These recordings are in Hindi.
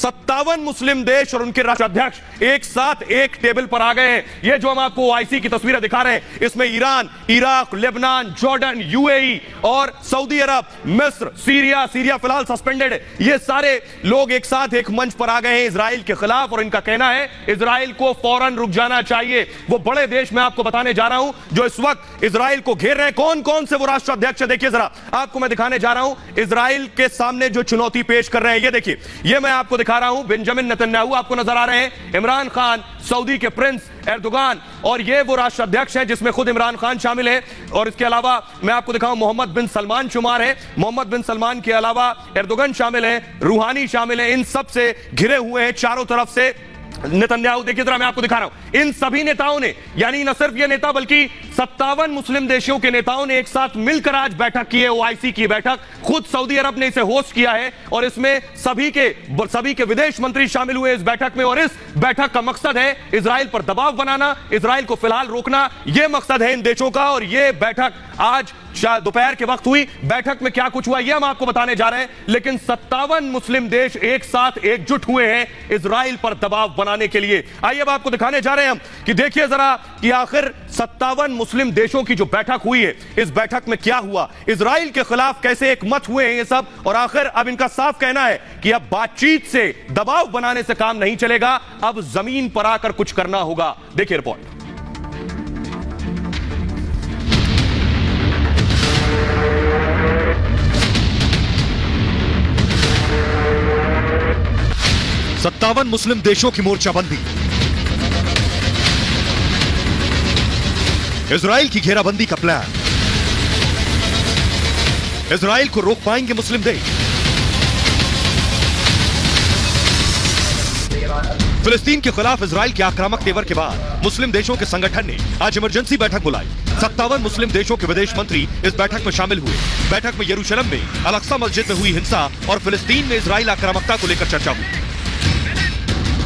57 मुस्लिम देश और उनके राष्ट्राध्यक्ष एक साथ एक टेबल पर आ गए हैं। ये जो हम आपको ओआईसी की तस्वीरें दिखा रहे हैं, इसमें Iran, Iraq, Lebanon, Jordan, UAE और सऊदी अरब, मिस्र, सीरिया फिलहाल सस्पेंडेड है। ये सारे लोग एक साथ एक मंच पर आ गए हैं इजराइल के खिलाफ और इनका कहना है इजराइल को फौरन रुक जाना चाहिए। वो बड़े देश मैं आपको बताने जा रहा हूं जो इस वक्त इजराइल को घेर रहे हैं। कौन कौन से वो राष्ट्राध्यक्ष है, देखिए जरा, आपको मैं दिखाने जा रहा हूं इजराइल के सामने जो चुनौती पेश कर रहे हैं। ये देखिए, ये मैं आपको दिखा रहा हूं बेंजामिन नेतन्याहू आपको नजर आ रहे हैं, इमरान खान, सऊदी के प्रिंस एर्दोगान, और ये वो राष्ट्राध्यक्ष हैं जिसमें खुद इमरान खान शामिल है। और इसके अलावा मैं आपको दिखाऊं मोहम्मद बिन सलमान शुमार है। मोहम्मद बिन सलमान के अलावा एर्दोगन शामिल है, रूहानी शामिल है। इन सब से घिरे हुए हैं चारों तरफ से नेतन्याहू। देखिए जरा, मैं आपको दिखा रहा हूं इन सभी नेताओं ने, यानी न सिर्फ ये नेता बल्कि 57 मुस्लिम देशों के नेताओं ने एक साथ मिलकर आज बैठक की है, ओआईसी की बैठक। खुद सऊदी अरब ने इसे होस्ट किया है और इसमें सभी के विदेश मंत्री शामिल हुए इस बैठक में। और इस बैठक का मकसद है इजराइल पर दबाव बनाना, इजराइल को फिलहाल रोकना, यह मकसद है इन देशों का। और यह बैठक आज दोपहर के वक्त हुई। बैठक में क्या कुछ हुआ यह हम आपको बताने जा रहे हैं, लेकिन 57 मुस्लिम देश एक साथ एकजुट हुए हैं इजराइल पर दबाव बनाने के लिए। आइए अब आपको दिखाने जा रहे हैं हम कि देखिए जरा कि आखिर 57 मुस्लिम देशों की जो बैठक हुई है, इस बैठक में क्या हुआ, इजराइल के खिलाफ कैसे एक मत हुए हैं ये सब। और आखिर अब इनका साफ कहना है कि अब बातचीत से, दबाव बनाने से काम नहीं चलेगा, अब जमीन पर आकर कुछ करना होगा। देखिए रिपोर्ट। सत्तावन मुस्लिम देशों की मोर्चाबंदी, इजराइल की घेराबंदी का प्लान। इजराइल को रोक पाएंगे मुस्लिम देश। फिलिस्तीन के खिलाफ इजराइल के आक्रामक तेवर के बाद मुस्लिम देशों के संगठन ने आज इमरजेंसी बैठक बुलाई। 57 मुस्लिम देशों के विदेश मंत्री इस बैठक में शामिल हुए। बैठक में यरूशलेम में अल-अक्सा मस्जिद में हुई हिंसा और फिलिस्तीन में इजराइल आक्रामकता को लेकर चर्चा हुई।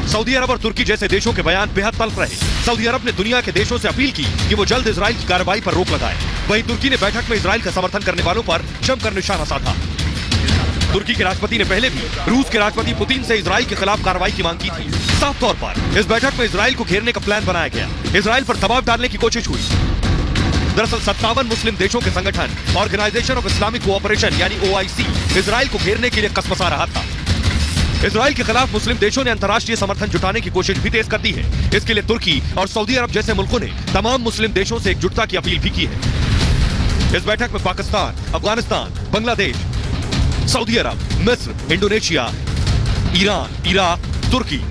सऊदी अरब और तुर्की जैसे देशों के बयान बेहद तल्ख रहे। सऊदी अरब ने दुनिया के देशों से अपील की कि वो जल्द इजराइल की कार्रवाई पर रोक लगाए। वहीं तुर्की ने बैठक में इजराइल का समर्थन करने वालों पर जमकर निशाना साधा। तुर्की के राष्ट्रपति ने पहले भी रूस के राष्ट्रपति पुतिन से इजराइल के खिलाफ कार्रवाई की मांग की थी। साफ तौर पर इस बैठक में इजराइल को घेरने का प्लान बनाया गया, इजराइल पर दबाव डालने की कोशिश हुई। दरअसल 57 मुस्लिम देशों के संगठन ऑर्गेनाइजेशन ऑफ इस्लामिक कोऑपरेशन यानी ओआईसी इजराइल को घेरने के लिए कसमसा रहा था। इजराइल के खिलाफ मुस्लिम देशों ने अंतर्राष्ट्रीय समर्थन जुटाने की कोशिश भी तेज कर दी है। इसके लिए तुर्की और सऊदी अरब जैसे मुल्कों ने तमाम मुस्लिम देशों से एकजुटता की अपील भी की है। इस बैठक में पाकिस्तान, अफगानिस्तान, बांग्लादेश, सऊदी अरब, मिस्र, इंडोनेशिया, ईरान, इराक, तुर्की,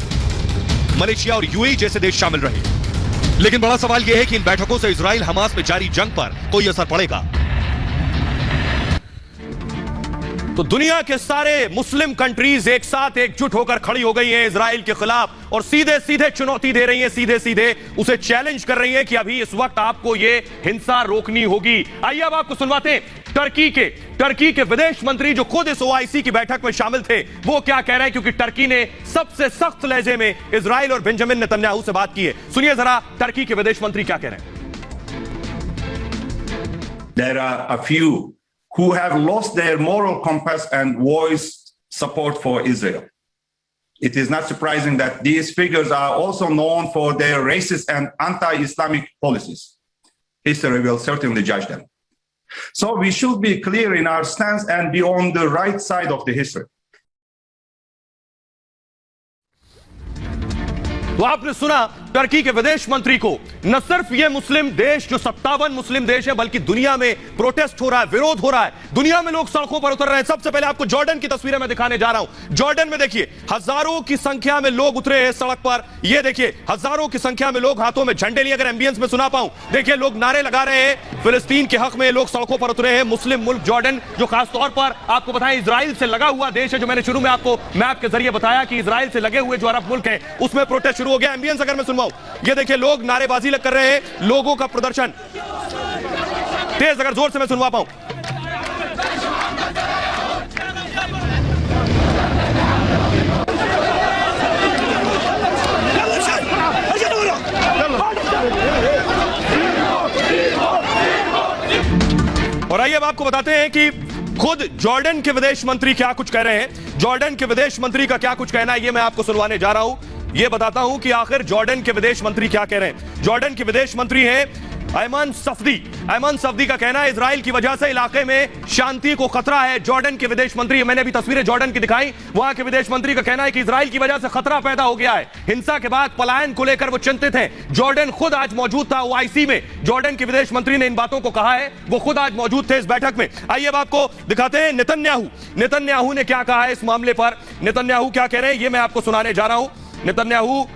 मलेशिया और यूएई जैसे देश शामिल रहे। लेकिन बड़ा सवाल यह है कि इन बैठकों से इजराइल हमास में जारी जंग पर कोई असर पड़ेगा। तो दुनिया के सारे मुस्लिम कंट्रीज एक साथ एकजुट होकर खड़ी हो गई हैं इजराइल के खिलाफ और सीधे सीधे चुनौती दे रही हैं, सीधे सीधे उसे चैलेंज कर रही हैं कि अभी इस वक्त आपको यह हिंसा रोकनी होगी। आइए अब आपको सुनवाते हैं टर्की के विदेश मंत्री जो खुद इस ओआईसी की बैठक में शामिल थे, वो क्या कह रहे हैं, क्योंकि टर्की ने सबसे सख्त लहजे में इजराइल और बेंजामिन नेतन्याहू से बात की है। सुनिए जरा टर्की के विदेश मंत्री क्या कह रहे हैं। There are a few who have lost their moral compass and voiced support for Israel. It is not surprising that these figures are also known for their racist and anti-Islamic policies. History will certainly judge them. So we should be clear in our stance and be on the right side of the history. तो आपने सुना टर्की के विदेश मंत्री को। न सिर्फ ये मुस्लिम देश जो 57 मुस्लिम देश है, बल्कि दुनिया में प्रोटेस्ट हो रहा है, विरोध हो रहा है, दुनिया में लोग सड़कों पर उतर रहे हैं। सबसे पहले आपको जॉर्डन की तस्वीरें मैं दिखाने जा रहा हूं। जॉर्डन में देखिए हजारों की संख्या में लोग उतरे हैं सड़क पर। ये देखिए हजारों की संख्या में लोग हाथों में झंडे लिए, अगर एम्बियंस में सुना पाऊं, देखिए लोग नारे लगा रहे हैं फिलिस्तीन के हक में। लोग सड़कों पर उतरे हैं। मुस्लिम मुल्क जॉर्डन जो खासतौर पर आपको बताएं इजराइल से लगा हुआ देश है, जो मैंने शुरू में आपको मैप के जरिए बताया कि इजराइल से लगे हुए जो अरब मुल्क है उसमें प्रोटेस्ट शुरू हो गया। एम्बियंस अगर मैं सुनवाऊं, ये देखिए लोग नारेबाजी कर रहे हैं, लोगों का प्रदर्शन तेज, अगर जोर से मैं सुनवा पाऊं। और आइए अब आपको बताते हैं कि खुद जॉर्डन के विदेश मंत्री क्या कुछ कह रहे हैं, जॉर्डन के विदेश मंत्री का क्या कुछ कहना है, यह मैं आपको सुनवाने जा रहा हूं। यह बताता हूं कि आखिर जॉर्डन के विदेश मंत्री क्या कह रहे हैं। जॉर्डन के विदेश मंत्री हैं अयमन सफदी। अयमन सफदी का कहना है इजराइल की वजह से इलाके में शांति को खतरा है। जॉर्डन के विदेश मंत्री, मैंने अभी तस्वीरें जॉर्डन की दिखाई, वहां के विदेश मंत्री का कहना है कि इजराइल की वजह से खतरा पैदा हो गया है। हिंसा के बाद पलायन को लेकर वो चिंतित हैं। जॉर्डन खुद आज मौजूद था ओआईसी में। जॉर्डन के विदेश मंत्री ने इन बातों को कहा है, वो खुद आज मौजूद थे इस बैठक में। आइए अब आपको दिखाते हैं नेतन्याहू ने क्या कहा है इस मामले पर। नेतन्याहू क्या कह रहे हैं, ये मैं आपको सुनाने जा रहा हूं। नेतन्याहू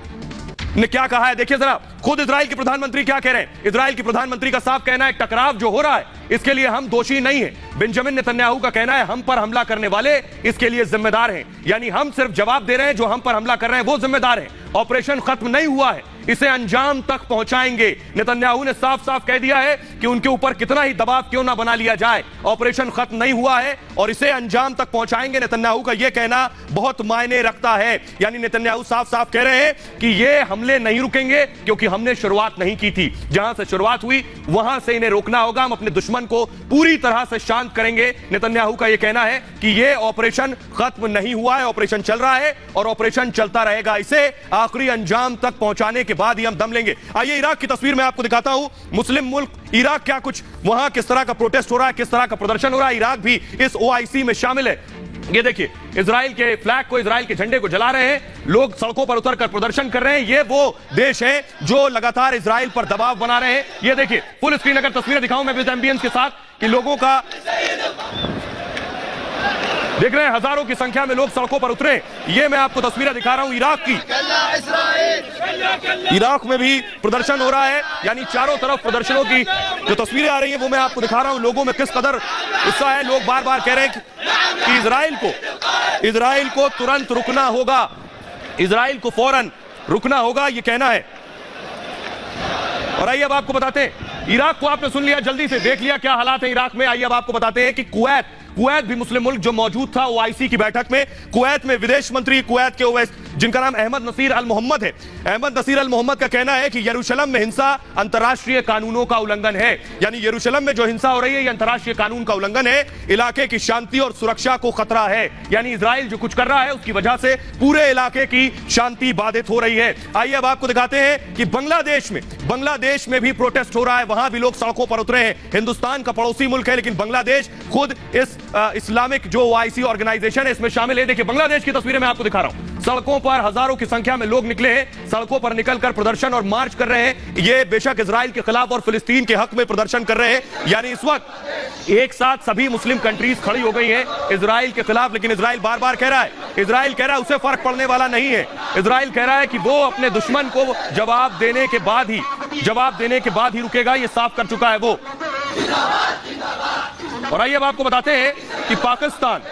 ने क्या कहा है, देखिए जरा। खुद इजराइल के प्रधानमंत्री क्या कह रहे हैं। इजराइल के प्रधानमंत्री का साफ कहना है टकराव जो हो रहा है इसके लिए हम दोषी नहीं है। बेंजामिन नेतन्याहू का कहना है हम पर हमला करने वाले इसके लिए जिम्मेदार हैं, यानी हम सिर्फ जवाब दे रहे हैं, जो हम पर हमला कर रहे हैं वो जिम्मेदार हैं। ऑपरेशन खत्म नहीं हुआ है, इसे अंजाम तक पहुंचाएंगे। नेतन्याहू ने साफ साफ कह दिया है कि उनके ऊपर कितना ही दबाव क्यों ना बना लिया जाए, ऑपरेशन खत्म नहीं हुआ है और इसे अंजाम तक पहुंचाएंगे। नेतन्याहू का यह कहना बहुत मायने रखता है, यानी नेतन्याहू साफ साफ कह रहे हैं कि ये हमले नहीं रुकेंगे क्योंकि हमने शुरुआत नहीं की थी। जहां से शुरुआत हुई वहां से इन्हें रोकना होगा, हम अपने दुश्मन को पूरी तरह से शांत करेंगे। नेतन्याहू का यह कहना है कि यह ऑपरेशन खत्म नहीं हुआ है, ऑपरेशन चल रहा है और ऑपरेशन चलता रहेगा, इसे आखिरी अंजाम तक पहुंचाने के बाद ही हम दम लेंगे। आइए इराक की तस्वीर मैं आपको दिखाता हूं। मुस्लिम मुल्क इराक क्या कुछ वहां किस तरह का प्रोटेस्ट हो रहा है, किस तरह का प्रदर्शन हो रहा है। इराक भी इस ओआईसी में शामिल है। ये देखिए इजराइल के फ्लैग को, इजराइल के झंडे को जला रहे हैं लोग, सड़कों पर उतरकर प्रदर्शन कर रहे हैं। ये वो देश है जो लगातार इजराइल पर दबाव बना रहे हैं। ये देखिए फुल स्क्रीन अगर तस्वीरें दिखाऊं मैं विद एम्बियंस के साथ कि लोगों का देख रहे हैं, हजारों की संख्या में लोग सड़कों पर उतरे। ये मैं आपको तस्वीरें दिखा रहा हूं इराक की। इराक में भी प्रदर्शन हो रहा है, यानी चारों तरफ प्रदर्शनों की जो तस्वीरें आ रही हैं वो मैं आपको दिखा रहा हूं। लोगों में किस कदर उत्साह है, लोग बार बार कह रहे हैं कि इजराइल को तुरंत रुकना होगा, इजराइल को फौरन रुकना होगा, ये कहना है। और आइए अब आपको बताते हैं, इराक को आपने सुन लिया, जल्दी से देख लिया क्या हालात है इराक में। आइए अब आपको बताते हैं कि कुवैत भी मुस्लिम मुल्क जो मौजूद था ओआईसी की बैठक में। कुवैत में विदेश मंत्री कुवैत के ओवैस जिनका नाम अहमद नसीर अल मोहम्मद है, अहमद नसीर अल मोहम्मद का कहना है कि यरूशलेम में हिंसा अंतर्राष्ट्रीय कानूनों का उल्लंघन है, यानी यरूशलेम में जो हिंसा हो रही है ये अंतर्राष्ट्रीय कानून का उल्लंघन है, इलाके की शांति और सुरक्षा को खतरा है, यानी इजराइल जो कुछ कर रहा है उसकी वजह से पूरे इलाके की शांति बाधित हो रही है। आइए अब आपको दिखाते हैं कि बांग्लादेश में भी प्रोटेस्ट हो रहा है, वहां भी लोग सड़कों पर उतरे हैं। हिंदुस्तान का पड़ोसी मुल्क है लेकिन बांग्लादेश खुद इस इस्लामिक जो ओआईसी ऑर्गेनाइजेशन है इसमें शामिल है। देखिए बांग्लादेश की तस्वीरें मैं आपको दिखा रहा हूं, सड़कों पर हजारों की संख्या में लोग निकले हैं, सड़कों पर निकलकर प्रदर्शन और मार्च कर रहे हैं। ये बेशक इजराइल के खिलाफ और फिलिस्तीन के हक में प्रदर्शन कर रहे हैं, यानी इस वक्त एक साथ सभी मुस्लिम कंट्रीज खड़ी हो गई हैं इजराइल के खिलाफ। लेकिन इजराइल बार बार कह रहा है उसे फर्क पड़ने वाला नहीं है। इजराइल कह रहा है कि वो अपने दुश्मन को जवाब देने के बाद ही रुकेगा, ये साफ कर चुका है वो। और आइए अब आपको बताते हैं कि पाकिस्तान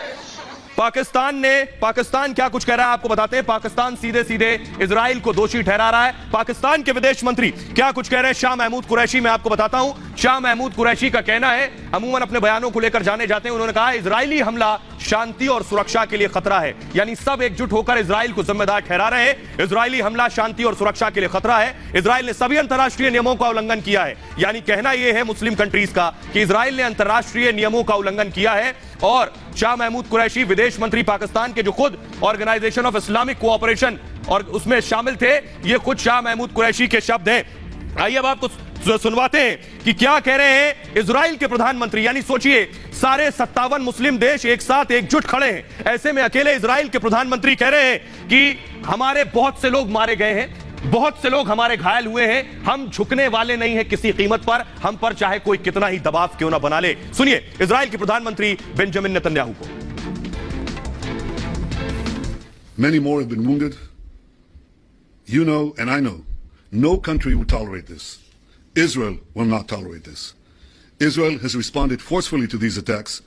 क्या कुछ कह रहा है, आपको बताते हैं। पाकिस्तान सीधे सीधे इजराइल को दोषी ठहरा रहा है। पाकिस्तान के विदेश मंत्री क्या कुछ कह रहे हैं, शाह महमूद कुरैशी, मैं आपको बताता हूं। शाह महमूद कुरैशी का कहना है, अमूमन अपने बयानों को लेकर जाने जाते हैं, उन्होंने कहा इजरायली हमला शांति और सुरक्षा के लिए खतरा है, यानी सब एकजुट होकर इजराइल को जिम्मेदार ठहरा रहे हैं। इजरायली हमला शांति और सुरक्षा के लिए खतरा है, इजराइल ने सभी अंतर्राष्ट्रीय नियमों का उल्लंघन किया है, यानी कहना यह है मुस्लिम कंट्रीज का कि इजराइल ने अंतर्राष्ट्रीय नियमों का उल्लंघन किया है। और शाह महमूद कुरैशी विदेश मंत्री पाकिस्तान के जो खुद ऑर्गेनाइजेशन ऑफ इस्लामिक कोऑपरेशन और उसमें शामिल थे, ये खुद शाह महमूद कुरैशी के शब्द हैं। आइए अब आपको सुनवाते हैं कि क्या कह रहे हैं इजराइल के प्रधानमंत्री। यानी सोचिए सारे 57 मुस्लिम देश एक साथ एकजुट खड़े हैं, ऐसे में अकेले इजराइल के प्रधानमंत्री कह रहे हैं कि हमारे बहुत से लोग मारे गए हैं, बहुत से लोग हमारे घायल हुए हैं, हम झुकने वाले नहीं हैं किसी कीमत पर, हम पर चाहे कोई कितना ही दबाव क्यों ना बना ले। सुनिए इजराइल के प्रधानमंत्री बेंजामिन नेतन्याहू को। Many more have been wounded. You know and I know no country will tolerate this. Israel will not tolerate this. Israel has responded forcefully to these attacks